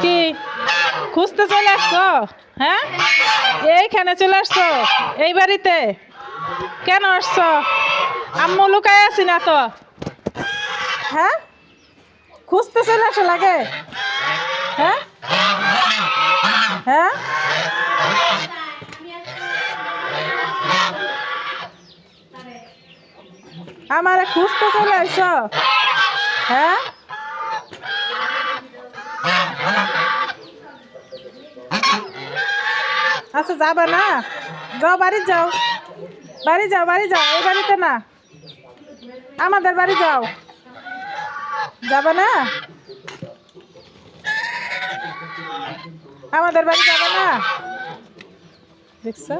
কি খুঁজতে চলে আসছো? হ্যাঁ, এইখানে চলে আসছো এই বাড়িতে? কেন আসছো? আম্মু লুকায় আছি না তো? হ্যাঁ, খুঁজতে চলে আসো লাগে? হ্যাঁ হ্যাঁ, আমারে খুঁজতে চলে আসছো? হ্যাঁ, আচ্ছা যাবা না? যাও বাড়ি যাও, বাড়ি যাও, বাড়ি যাও, এই বাড়িতে না, আমাদের বাড়ি যাও। যাবা না? আমাদের বাড়ি যাবে না? দেখছো?